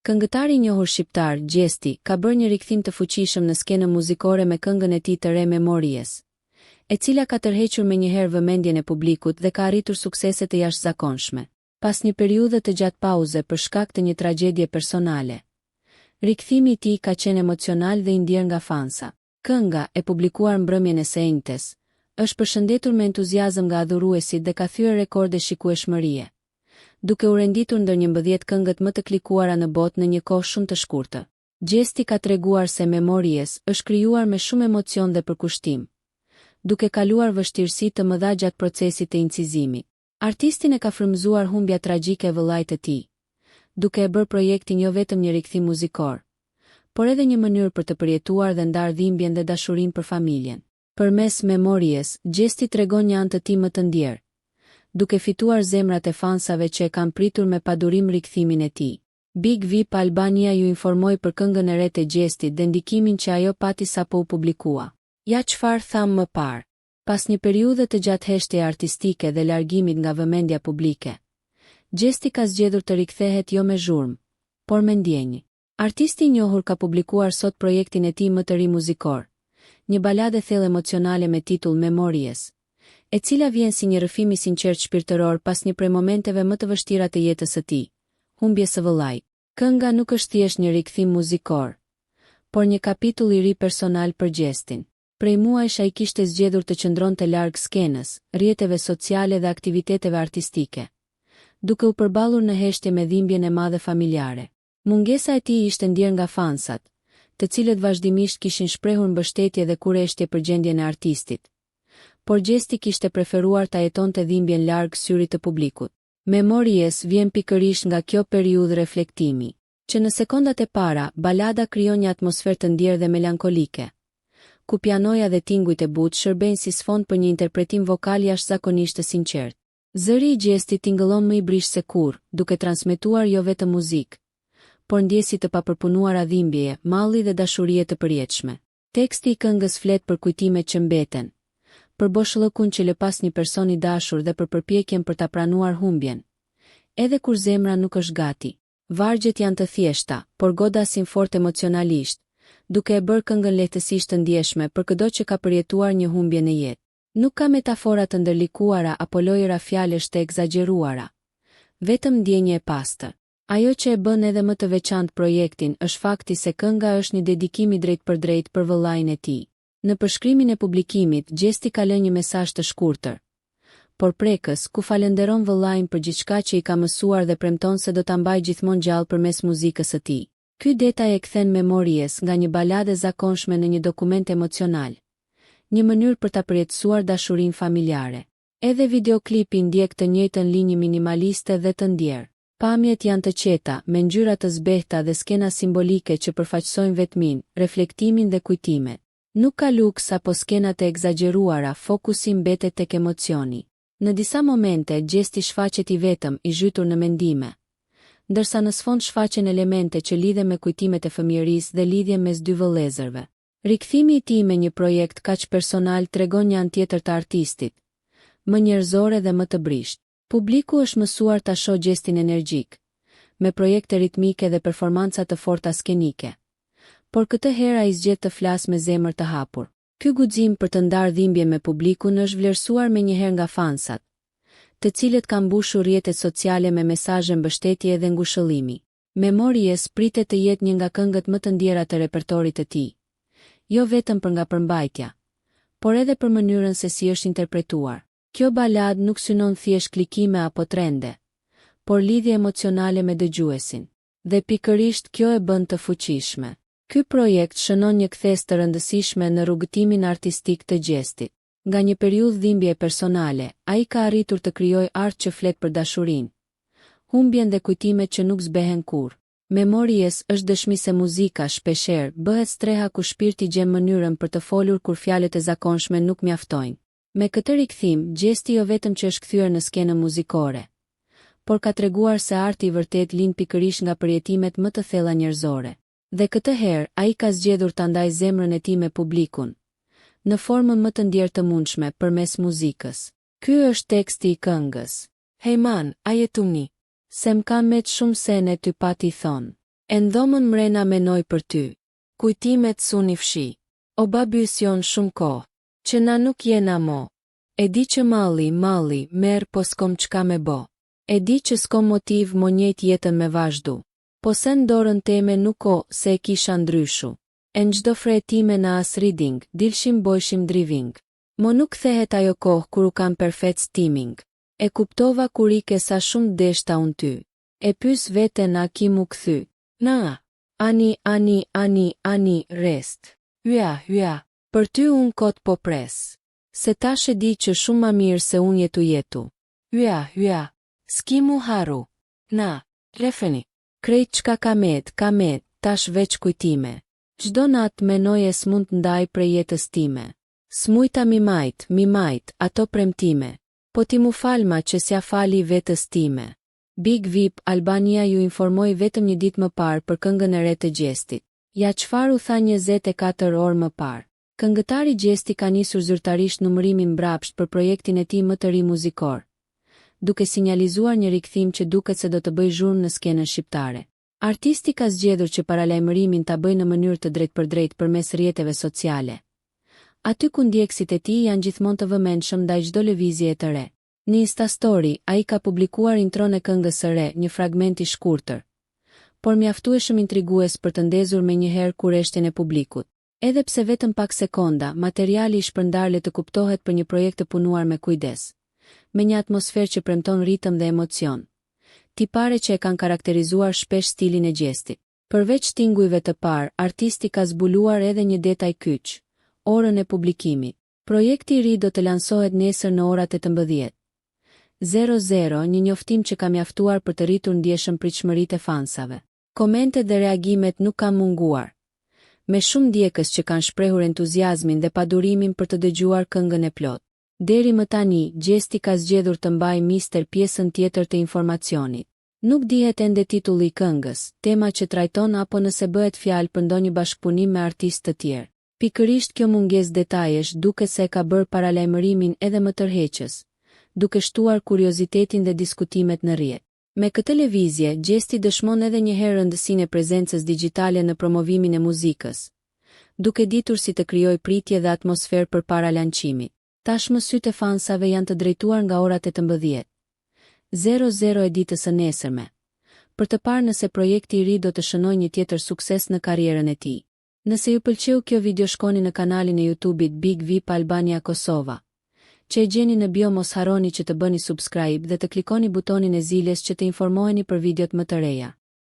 Këngëtari i njohur shqiptar, Gjesti, ka bërë një rikthim të fuqishëm në skenën muzikore me këngën e tij të re Memories, e cila ka tërhequr menjëherë vëmendjen e publikut dhe ka arritur suksese të jashtëzakonshme. Pas një periudhe të gjatë pauze për shkak të një tragjedie personale, rikthimi i tij ka qenë emocional dhe i ndjer nga fansa. Kënga, e publikuar mbrëmjen e së njëjtës, është përshëndetur me entuziazëm nga adhuruesit dhe ka thyer rekorde shikueshmërie, duke u renditur ndër 11 këngët më të klikuara në botë në një kohë shumë të shkurtër. Gjesti ka treguar se Memories është krijuar me shumë emocion dhe përkushtim, duke kaluar vështirësi të mëdha gjatë procesit të incizimit. Artistin e ka frymëzuar humbja tragjike e vëllait të tij, duke e bërë projektin jo vetëm një rikthim muzikor, por edhe një mënyrë për të përjetuar dhe ndar dhimbjen dhe dashurinë për familjen. Përmes Memories, Gjesti tregon një anë të tij më të ndjer, duke fituar zemrat e fansave që e kanë pritur me padurim rikthimin e tij. Big VIP Albania ju informoi për këngën e re të Gjestit dhe ndikimin që ajo pati sapo u publikua. Ja çfarë tham më parë. Pas një periudhe të gjatë heshtje artistike dhe largimit nga vëmendja publike, Gjesti ka zgjedhur të rikthehet jo me zhurmë, por me ndjenjë. Artisti i njohur ka publikuar sot projektin e tij më të ri muzikor, një balade thellë emocionale me titull Memories, e cila vjen si një rrëfim i sinqert shpirtëror pas një prej momenteve më të vështira të jetës së tij, humbjes së vëllait. Kënga nuk është thjesht një rikthim muzikor, por një kapitull i ri personal për Gjestin. Prej muajsh ai kishte zgjedhur të qëndronte larg skenës, rrjeteve sociale dhe aktiviteteve artistike, duke u përballur në heshtje me dhimbjen e madhe familjare. Mungesa e tij ishte ndier nga fansat, të cilët vazhdimisht kishin shprehur mbështetje dhe kurreshtje për gjendjen e artistit, por Gjesti kishte preferuar ta jetonte dhimbjen larg syrit të publikut. Memories vjen pikërisht nga kjo periudhë reflektimi, që në sekondat e para, balada krijon një atmosferë të ndjerë dhe melankolike, ku pianoja dhe tingujt e butë shërbejnë si sfond për një interpretim vokal jashtëzakonisht të sinqert. Zëri i Gjestit tingëllon më i brish se kurrë, duke transmetuar jo vetëm muzikë, por ndjesi të papërpunuara dhimbjeje, malli dhe dashurie të përjetshme. Teksti i këngës flet për kujtimet që mbeten, për boshllëkun që lë pas një person i dashur dhe për përpjekjen për ta pranuar humbjen, edhe kur zemra nuk është gati. Vargjet janë të thjeshta, por godasin fort emocionalisht, duke e bërë këngën lehtësisht të ndjeshme për çdo që ka përjetuar një humbje në jetë. Nuk ka metafora të ndërlikuara apo lojëra fjalësh të egzageruara, vetëm ndjenje e pastër. Ajo që e bën edhe më të veçantë projektin është fakti se kënga është një dedikim i drejtpërdrejtë për vëllain e tij. Në përshkrimin e publikimit, Gjesti ka lënë një mesazh të shkurtër, por prekës, ku falenderon vëllain për gjithçka që i ka mësuar dhe premton se do ta mbajë gjithmonë gjallë përmes muzikës së tij. Ky detaj e kthen Memories nga një balade zakonshme në një dokument emocional, një mënyrë për ta përjetësuar dashurinë familjare. Edhe videoklipi ndjek të njëjtën linjë minimaliste dhe të ndjerë. Pamjet janë të qeta, me ngjyra të zbehta dhe skena simbolike që përfaqësojnë vetmin, reflektimin dhe kujtimet. Nuk ka luks apo skena të egzageruara, fokusi mbetet tek emocioni. Në disa momente, Gjesti shfaqet i vetëm, i zhytur në mendime, ndërsa në sfond shfaqen elemente që lidhen me kujtimet e fëmijërisë dhe lidhjen mes dy vëllezërve. Rikthimi i tij me një projekt kaq personal tregon një anë tjetër të artistit, më njerëzore dhe më të brisht. Publiku është mësuar ta shohë Gjestin energjik, me projekte ritmike dhe performanca të forta skenike, por këtë herë ai zgjedh të flasë me zemër të hapur. Ky guxim për të ndarë dhimbje me publikun është vlerësuar menjëherë nga fansat, të cilët kanë mbushur rrjetet sociale me mesazhe mbështetje dhe ngushëllimi. Memories pritet të jetë një nga këngët më të ndjera të repertorit të tij, jo vetëm për nga përmbajtja, por edhe për mënyrën se si është interpretuar. Kjo balad nuk synon thjesht klikime apo trende, por lidhje emocionale me dëgjuesin, dhe pikërisht kjo e bën të fuqishme. Ky projekt shënon një kthes të rëndësishme në rrugëtimin artistik të Gjestit. Nga një periudhë dhimbje personale, ai ka arritur të krijojë art që flet për dashurinë, humbjen dhe kujtimet që nuk zbehen kurrë. Memories është dëshmi se muzika shpeshherë bëhet streha ku shpirti gjen mënyrën për të folur kur fjalët e zakonshme nuk mjaftojnë. Me këtë rikthim, Gjesti jo vetëm që është kthyer në skenën muzikore, por ka treguar se arti i vërtet lind pikërisht nga përjetimet më të thella njerëzore. Dhe këtë herë, ai ka zgjedhur ta ndajë zemrën e tij me publikun, në formën më të ndjerë të mundshme përmes muzikës. Ky është teksti i këngës. Hey man, a je tumni? Se m'ka met shumë sene ty pati thonë. E ndomën mrena menoj për ty. Kujtimet suni fshi. O babysjon shumë kohë, që na nuk jena mo. E di që malli, merë po s'kom qka me bo. E di që s'kom motiv mo njejt jetën me vazhdu. Po se ndorën teme nuk ko se e kisha ndryshu. E në gjdo fretime na as reading, dilshim bojshim driving. Mo nuk thehet ajo kohë kur u kam perfect steaming. E kuptova kur i ke sa shumë deshta unë ty. E pys veten a ki mu kthy. Na, ani, rest. Hya, për ty unë kot po pres. Se tash e di që shumë ma mirë se unë jetu. Hya, s'ki mu haru. Na, refeni. Krejt qka kamet, tash veç kujtime. Gjdo natë menoj e s'mund ndaj prej jetës time. S'mujta mi majt, ato premtime. Po ti mu falma që s'ja fali vetës time. Big Vip Albania ju informoj vetëm një ditë më parë për këngën e re të Gjestit. Ja çfarë u tha 24 orë më parë. Këngëtari Gjesti ka nisur zyrtarisht numërimin mbrapsht për projektin e tij më të ri muzikor, duke sinjalizuar një rikthim që duket se do të bëjë zhurmë në skenën shqiptare. Artisti ka zgjedhur që paralajmërimin ta bëjë në mënyrë të drejtpërdrejtë përmes rrjeteve sociale. Aty ku ndjekësit e tij janë gjithmonë të vëmendshëm ndaj çdo lëvizjeje të re. Në Insta Story, ai ka publikuar intron e këngës së re, një fragment i shkurtër, por mjaftueshëm intrigues për të ndezur menjëherë kurreshtjen e publikut. Edhe pse vetëm pak sekonda, materiali i shpërndar le të kuptohet për një projekt të punuar me kujdes, me një atmosferë që premton ritëm dhe emocion. Tipare që e kanë karakterizuar shpesh stilin e Gjestit. Përveç tingujve të parë, artisti ka zbuluar edhe një detaj kyç: orën e publikimit. Projekti i ri do të lansohet nesër në orat 18:00, një njoftim që ka mjaftuar për të rritur ndjeshëm pritshmëritë e fansave. Komentet dhe reagimet nuk kanë munguar, me shumë ndjekës që kanë shprehur entuziazmin dhe padurimin për të dëgjuar këngën e plot. Deri më tani, Gjesti ka zgjedhur të mbajë mister pjesën tjetër të informacionit. Nuk dihet ende titulli i këngës, tema që trajton apo nëse bëhet fjalë për ndonjë bashkëpunim me artistë të tjerë. Pikërisht kjo mungesë detajesh duket se ka bërë paralajmërimin edhe më tërheqës, duke shtuar kuriozitetin dhe diskutimet në rrjet. Me këtë lëvizje, Gjesti dëshmon edhe një herë rëndësinë e prezencës digjitale në promovimin e muzikës, duke ditur si të krijojë pritje dhe atmosferë përpara lançimit. Tashmë sytë e fansave janë të drejtuar nga orat 18:00 e ditës së nesërme, për të parë nëse projekti i ri do të shënojë një tjetër sukses në karrierën e tij. Nëse ju pëlqeu kjo video, shkoni në kanalin e YouTube-it Big Vip Albania Kosova, që e gjeni në bio. Mos harroni që të bëni subscribe dhe të klikoni butonin e zilës që të informoheni për videot më të reja.